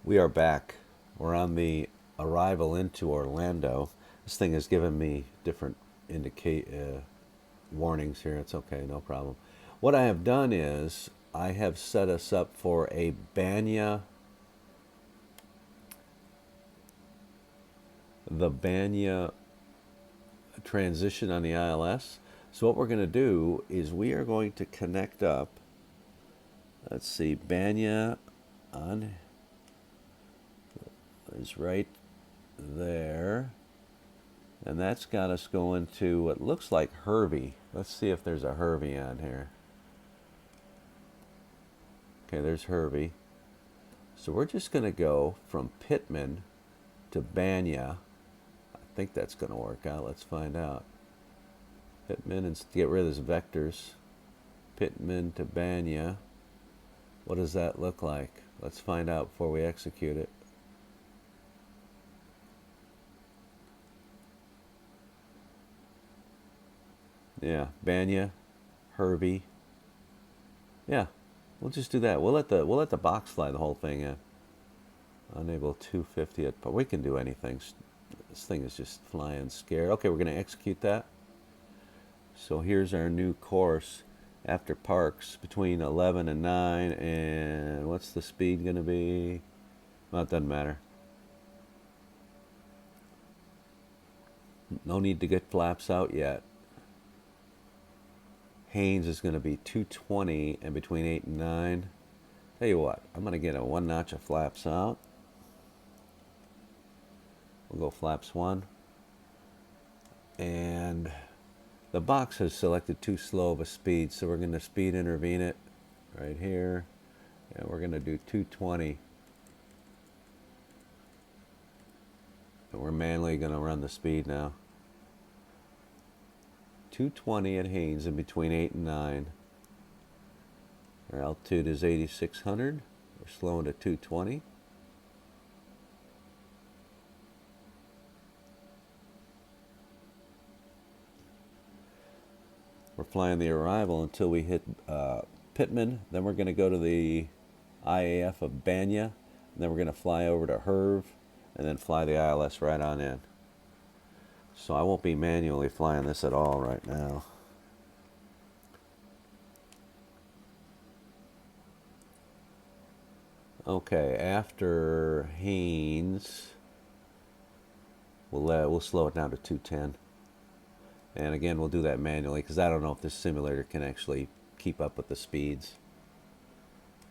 We are back. We're on the arrival into Orlando. This thing has given me different warnings here. It's okay, no problem. What I have done is I have set us up for a the Banya transition on the ILS. So what we're going to do is we are going to connect up. Let's see, Banya on is right there. And that's got us going to what looks like Hervey. Let's see if there's a Hervey on here. Okay, there's Hervey. So we're just going to go from Pittman to Banya. I think that's going to work out. Let's find out. Pittman, and get rid of those vectors. Pittman to Banya. What does that look like? Let's find out before we execute it. Yeah, Banya, Hervey. Yeah, we'll just do that. We'll let the box fly the whole thing in. Unable 250 but we can do anything. This thing is just flying scared. Okay, we're going to execute that. So here's our new course after parks between 11 and 9. And what's the speed going to be? Well, it doesn't matter. No need to get flaps out yet. Haynes is going to be 220 and between 8 and 9. Tell you what, I'm going to get a 1 notch of flaps out. We'll go flaps 1. And the box has selected too slow of a speed, so we're going to speed intervene it right here. And we're going to do 220. And we're manually going to run the speed now. 220 at Haynes in between 8 and 9. Our altitude is 8,600. We're slowing to 220. We're flying the arrival until we hit Pittman. Then we're going to go to the IAF of Banya. And then we're going to fly over to Herv. And then fly the ILS right on in. So I won't be manually flying this at all right now. Okay, after Haynes, we'll slow it down to 210. And again, we'll do that manually because I don't know if this simulator can actually keep up with the speeds.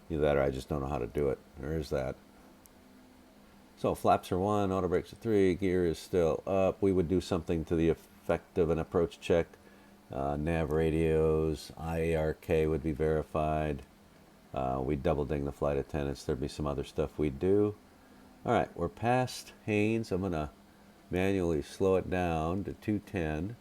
Either that or I just don't know how to do it. There's that. So flaps are 1, auto brakes are 3, gear is still up. We would do something to the effect of an approach check. Nav radios, IARK would be verified. We'd double ding the flight attendants. There'd be some other stuff we'd do. All right, we're past Haynes. I'm going to manually slow it down to 210.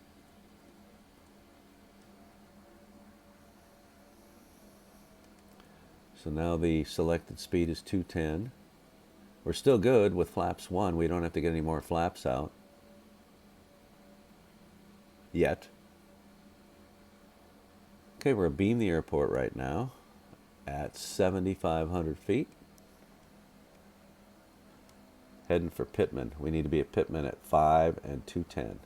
So now the selected speed is 210. We're still good with flaps 1. We don't have to get any more flaps out yet. Okay, we're abeam the airport right now at 7,500 feet. Heading for Pittman. We need to be at Pittman at 5 and 210.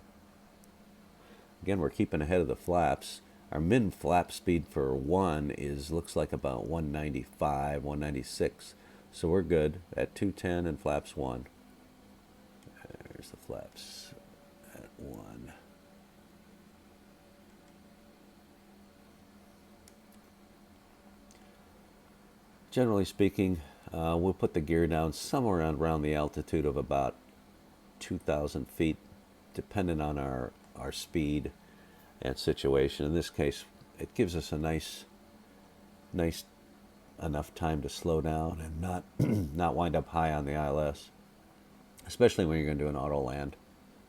Again, we're keeping ahead of the flaps. Our min flap speed for 1 looks like about 195, 196. So we're good at 210 and flaps 1. There's the flaps at 1. Generally speaking, we'll put the gear down somewhere around the altitude of about 2,000 feet, depending on our speed and situation. In this case, it gives us a nice enough time to slow down and not wind up high on the ILS, especially when you're going to do an Autoland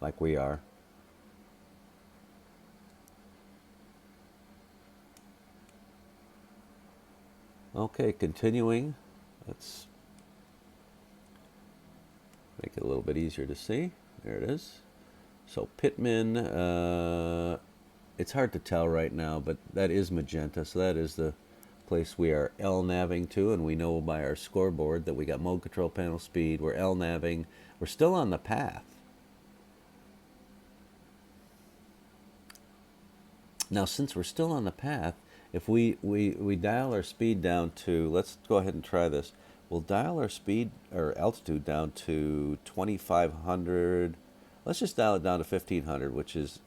like we are. Okay, continuing. Let's make it a little bit easier to see. There it is. So Pittman, it's hard to tell right now, but that is magenta, so that is the place we are LNAVing to, and we know by our scoreboard that we got mode control panel speed, we're LNAVing, we're still on the path. Now, since we're still on the path, if we dial our speed down to, let's go ahead and try this. We'll dial our speed or altitude down to 2,500. Let's just dial it down to 1,500, which is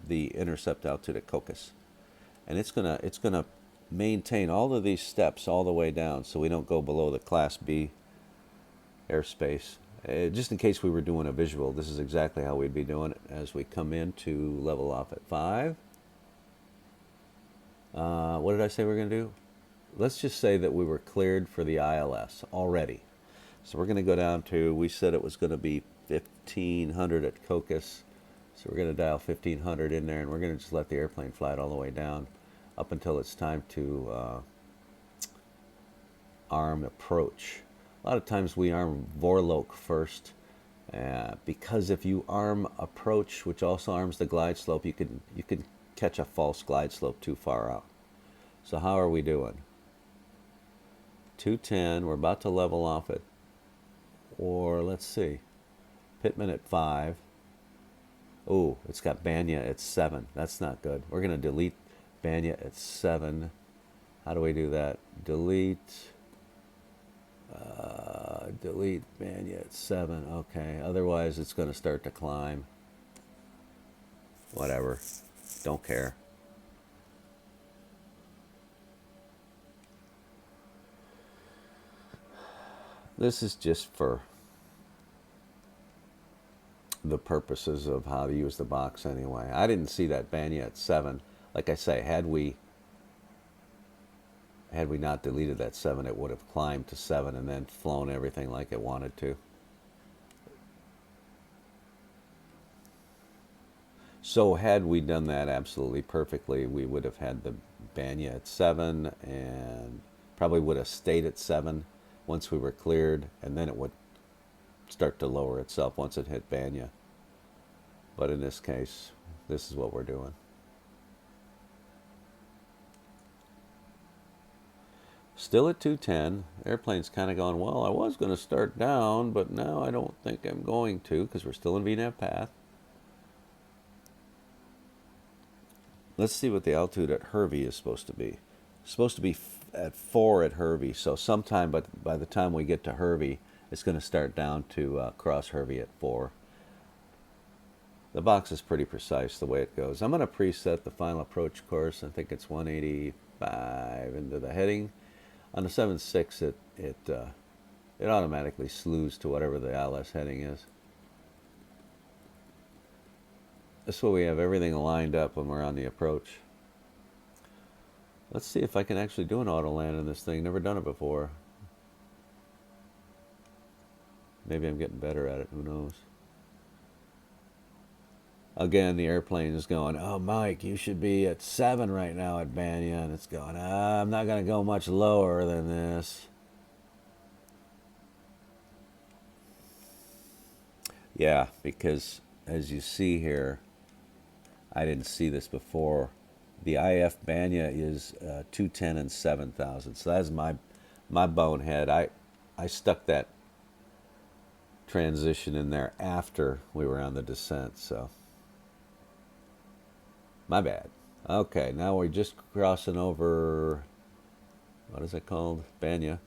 the intercept altitude at Cocos. And it's gonna maintain all of these steps all the way down, so we don't go below the Class B airspace. Just in case we were doing a visual, this is exactly how we'd be doing it as we come in to level off at 5. What did I say we're going to do? Let's just say that we were cleared for the ILS already. So we're going to go down to, we said it was going to be 1,500 at Cocos. So we're going to dial 1,500 in there, and we're going to just let the airplane fly it all the way down up until it's time to arm approach. A lot of times we arm Vorlok first, because if you arm approach, which also arms the glide slope, you can catch a false glide slope too far out. So how are we doing? 210, we're about to level off it. Or let's see, Pittman at 5. Oh, it's got Banya at 7. That's not good. We're going to delete Banya at 7. How do we do that? Delete Banya at 7. Okay, otherwise it's going to start to climb. Whatever. Don't care. This is just for the purposes of how to use the box anyway. I didn't see that Banya at 7. Like I say, had we not deleted that 7, it would have climbed to 7 and then flown everything like it wanted to. So had we done that absolutely perfectly, we would have had the Banya at 7 and probably would have stayed at 7 once we were cleared, and then it would start to lower itself once it hit Banya. But in this case, this is what we're doing. Still at 210. Airplane's kind of going, well, I was going to start down, but now I don't think I'm going to, because we're still in VNAV path. Let's see what the altitude at Hervey is supposed to be. It's supposed to be at 4 at Hervey, so sometime by the time we get to Hervey, it's going to start down to cross Hervey at 4. The box is pretty precise the way it goes. I'm going to preset the final approach course. I think it's 185 into the heading. On the 7.6, it automatically slews to whatever the ILS heading is. This way we have everything lined up when we're on the approach. Let's see if I can actually do an Autoland in this thing. Never done it before. Maybe I'm getting better at it. Who knows? Again, the airplane is going, oh, Mike, you should be at 7 right now at Banya. And it's going, I'm not going to go much lower than this. Yeah, because as you see here, I didn't see this before. The IF Banya is 210 and 7,000. So that's my bonehead. I stuck that transition in there after we were on the descent, so my bad. Okay, now we're just crossing over, what is it called? Banya.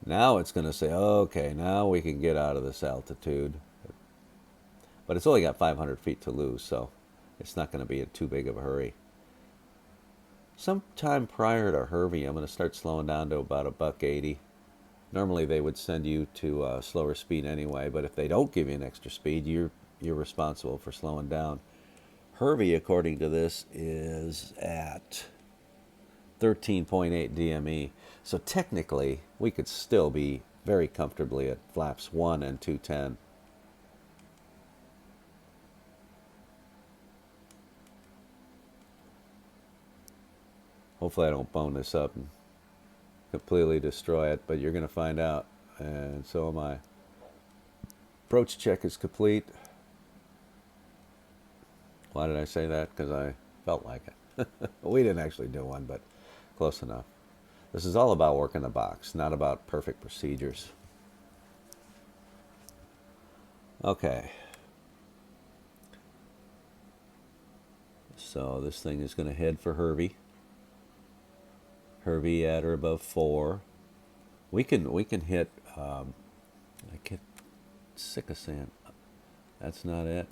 Now it's going to say, okay, now we can get out of this altitude. But it's only got 500 feet to lose, so it's not going to be in too big of a hurry. Sometime prior to Hervey, I'm going to start slowing down to about $180. Normally they would send you to a slower speed anyway, but if they don't give you an extra speed, you're responsible for slowing down. Hervey, according to this, is at 13.8 DME. So technically, we could still be very comfortably at flaps 1 and 210. Hopefully I don't bone this up and completely destroy it, but you're going to find out, and so am I. Approach check is complete. Why did I say that? Because I felt like it. We didn't actually do one, but close enough. This is all about working the box, not about perfect procedures. Okay. So this thing is going to head for Hervey. Hervey at or above 4. We can hit. I get sick of saying that's not it.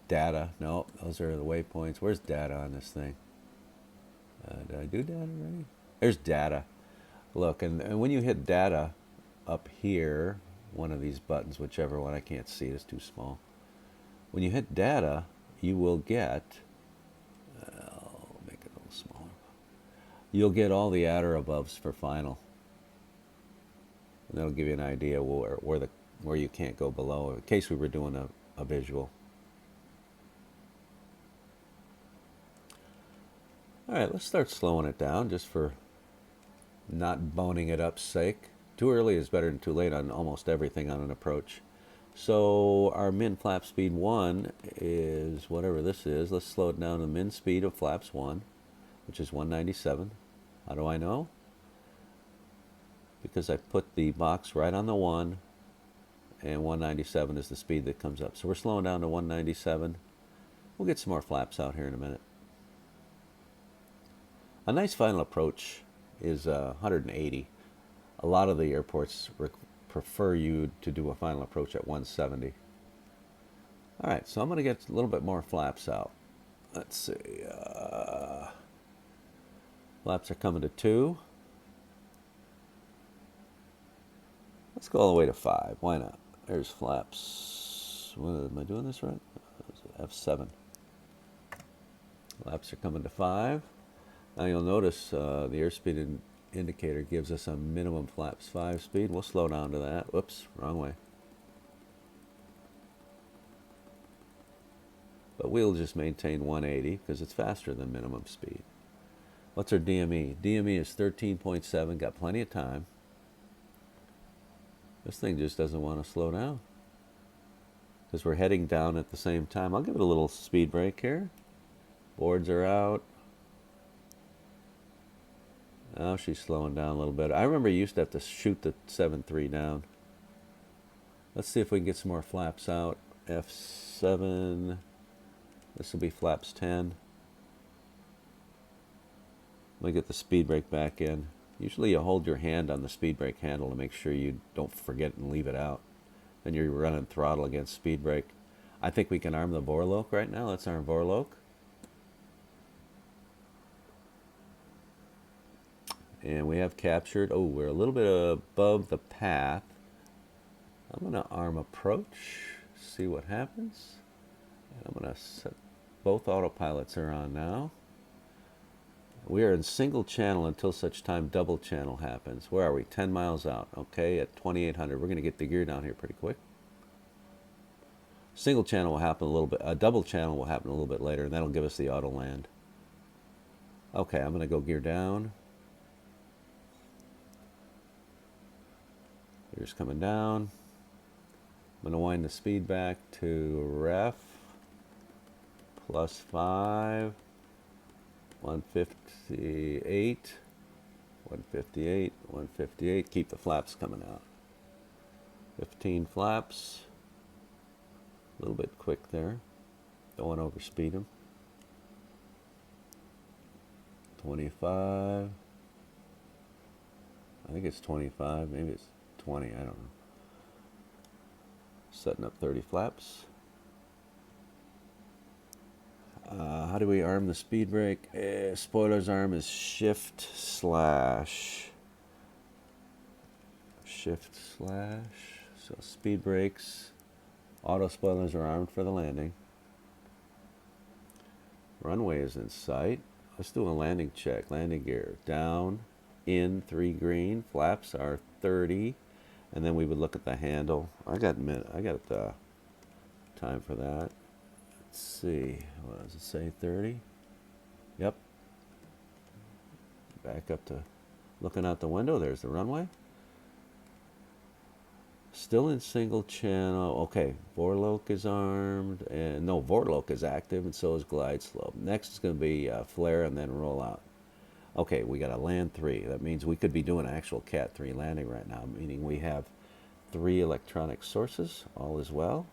Data. No, those are the waypoints. Where's data on this thing? Did I do data already? There's data. Look, and when you hit data up here, one of these buttons, whichever one, I can't see, it's too small. When you hit data, you will get, I'll make it a little smaller. You'll get all the at or aboves for final. And that'll give you an idea where you can't go below, in case we were doing a visual. All right, let's start slowing it down just for not boning it up's sake. Too early is better than too late on almost everything on an approach. So our min flap speed 1 is whatever this is. Let's slow it down to min speed of flaps 1, which is 197. How do I know? Because I put the box right on the 1, and 197 is the speed that comes up. So we're slowing down to 197. We'll get some more flaps out here in a minute. A nice final approach is 180. A lot of the airports prefer you to do a final approach at 170. All right, so I'm going to get a little bit more flaps out. Let's see. Flaps are coming to 2. Let's go all the way to 5. Why not? There's flaps. Am I doing this right? F7. Flaps are coming to 5. Now you'll notice the airspeed indicator gives us a minimum flaps 5 speed. We'll slow down to that. Whoops, wrong way. But we'll just maintain 180 because it's faster than minimum speed. What's our DME? DME is 13.7. Got plenty of time. This thing just doesn't want to slow down because we're heading down at the same time. I'll give it a little speed break here. Boards are out. Now she's slowing down a little bit. I remember you used to have to shoot the 7.3 down. Let's see if we can get some more flaps out. F7. This will be flaps 10. Let me get the speed brake back in. Usually you hold your hand on the speed brake handle to make sure you don't forget and leave it out. Then you're running throttle against speed brake. I think we can arm the Vorloke right now. Let's arm Vorloke. And we have captured. Oh, we're a little bit above the path. I'm going to arm approach, see what happens. And I'm going to set both autopilots are on now. We are in single channel until such time double channel happens. Where are we? 10 miles out. Okay, at 2800. We're going to get the gear down here pretty quick. Single channel will happen a little bit. A double channel will happen a little bit later, and that'll give us the Autoland. Okay, I'm going to go gear down. Gear's coming down. I'm going to wind the speed back to ref. +5. 158. 158. 158. Keep the flaps coming out. 15 flaps. A little bit quick there. Don't want to overspeed them. 25. I think it's 25. Maybe it's 20. I don't know. Setting up 30 flaps. How do we arm the speed brake? Spoiler's arm is shift slash. So speed brakes. Auto spoilers are armed for the landing. Runway is in sight. Let's do a landing check. Landing gear down, in 3 green. Flaps are 30, and then we would look at the handle. I got time for that. Let's see. What does it say? 30. Yep. Back up to looking out the window. There's the runway. Still in single channel. Okay, Vorlok is armed, and no, Vorlok is active, and so is Glide Slope. Next is going to be Flare and then roll out. Okay, we got a land 3. That means we could be doing an actual Cat 3 landing right now, meaning we have 3 electronic sources. All is well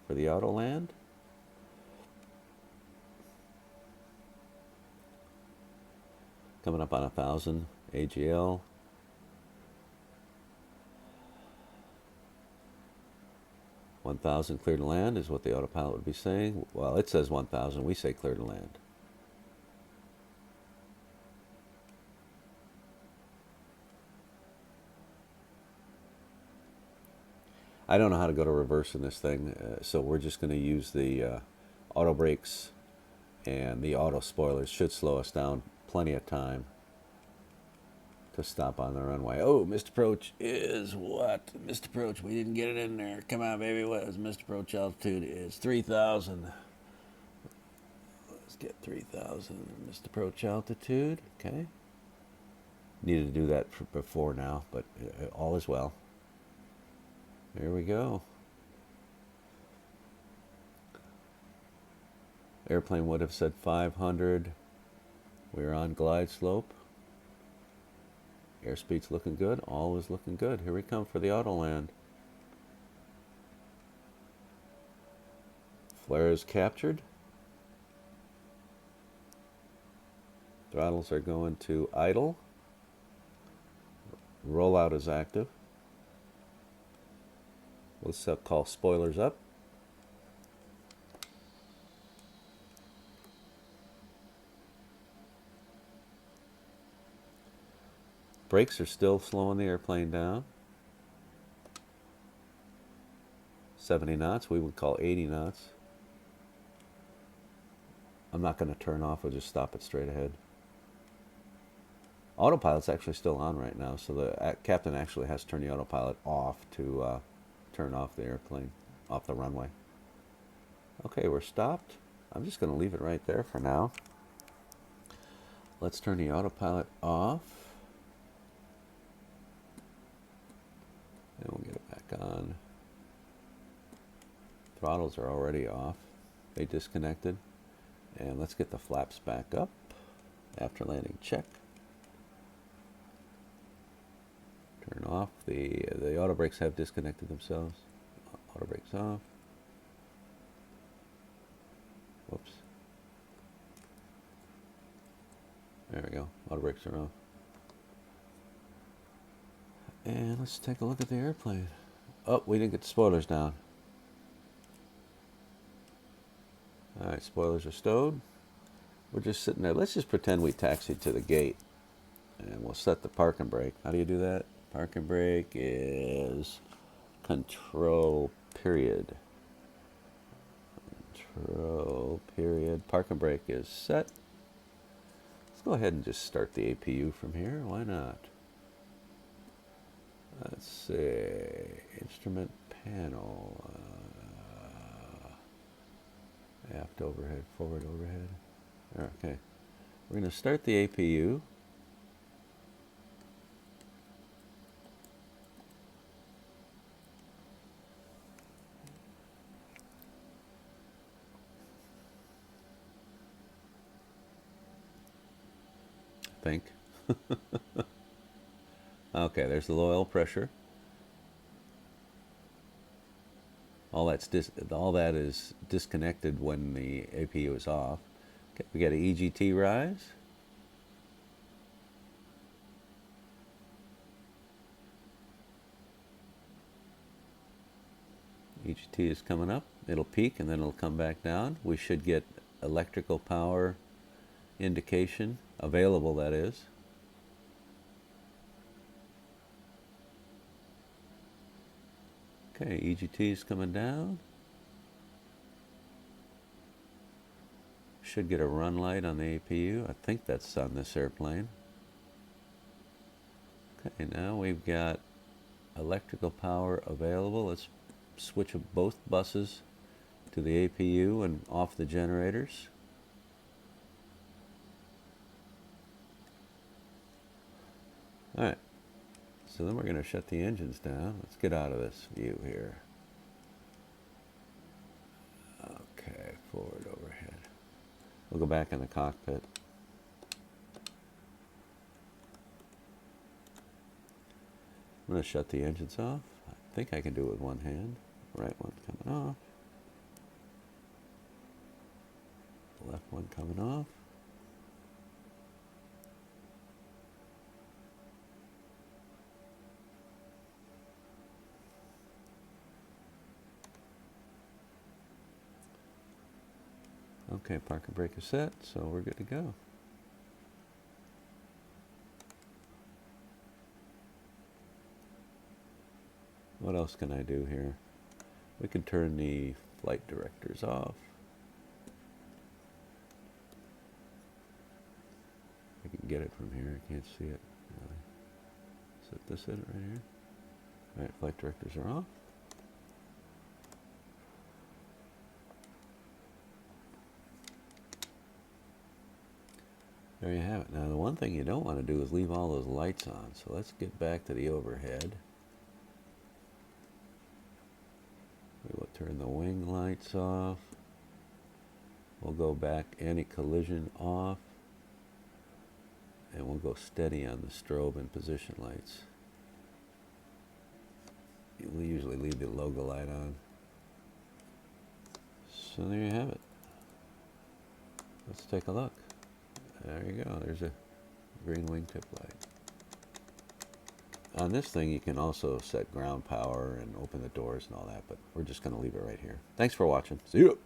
for the Autoland. Coming up on 1,000 AGL. "1,000 clear to land" is what the autopilot would be saying. Well, it says 1,000. We say clear to land. I don't know how to go to reverse in this thing, so we're just going to use the auto brakes, and the auto spoilers should slow us down plenty of time to stop on the runway. Oh, missed approach is what? Missed approach. We didn't get it in there. Come on, baby. What is missed approach altitude? It's 3,000. Let's get 3,000 missed approach altitude. Okay. Needed to do that before now, but all is well. There we go. Airplane would have said 500. We're on glide slope. Airspeed's looking good. All is looking good. Here we come for the Autoland. Flare is captured. Throttles are going to idle. Rollout is active. Let's call spoilers up. Brakes are still slowing the airplane down. 70 knots, we would call 80 knots. I'm not going to turn off, we'll just stop it straight ahead. Autopilot's actually still on right now, so the captain actually has to turn the autopilot off to turn off the airplane, off the runway. Okay, we're stopped. I'm just going to leave it right there for now. Let's turn the autopilot off. And we'll get it back on. Throttles are already off. They disconnected. And let's get the flaps back up. After landing check. Turn off. The auto brakes have disconnected themselves. Auto brakes off. Whoops. There we go. Auto brakes are off. And let's take a look at the airplane. Oh, we didn't get the spoilers down. Alright, spoilers are stowed. We're just sitting there. Let's just pretend we taxied to the gate. And we'll set the parking brake. How do you do that? Parking brake is control period. Control period. Parking brake is set. Let's go ahead and just start the APU from here. Why not? Let's see. Instrument panel. Aft overhead, forward overhead. Okay. We're going to start the APU. Think. Okay, there's the low oil pressure. All that is disconnected when the APU is off. Okay, we got an EGT rise. EGT is coming up. It'll peak and then it'll come back down. We should get electrical power indication available, that is. Okay, EGT is coming down. Should get a run light on the APU. I think that's on this airplane. Okay, now we've got electrical power available. Let's switch both buses to the APU and off the generators. Alright, So then we're going to shut the engines down. Let's get out of this view here. Okay, forward overhead. We'll go back in the cockpit. I'm going to shut the engines off. I think I can do it with one hand. Right one coming off. Left one coming off. Okay, parking brake is set, so we're good to go. What else can I do here? We can turn the flight directors off. I can get it from here. I can't see it really. Set this in right here. All right, flight directors are off. There you have it. Now the one thing you don't want to do is leave all those lights on. So let's get back to the overhead. We will turn the wing lights off. We'll go back anti-collision off. And we'll go steady on the strobe and position lights. We usually leave the logo light on. So there you have it. Let's take a look. There you go. There's a green wingtip light. On this thing, you can also set ground power and open the doors and all that, but we're just going to leave it right here. Thanks for watching. See you.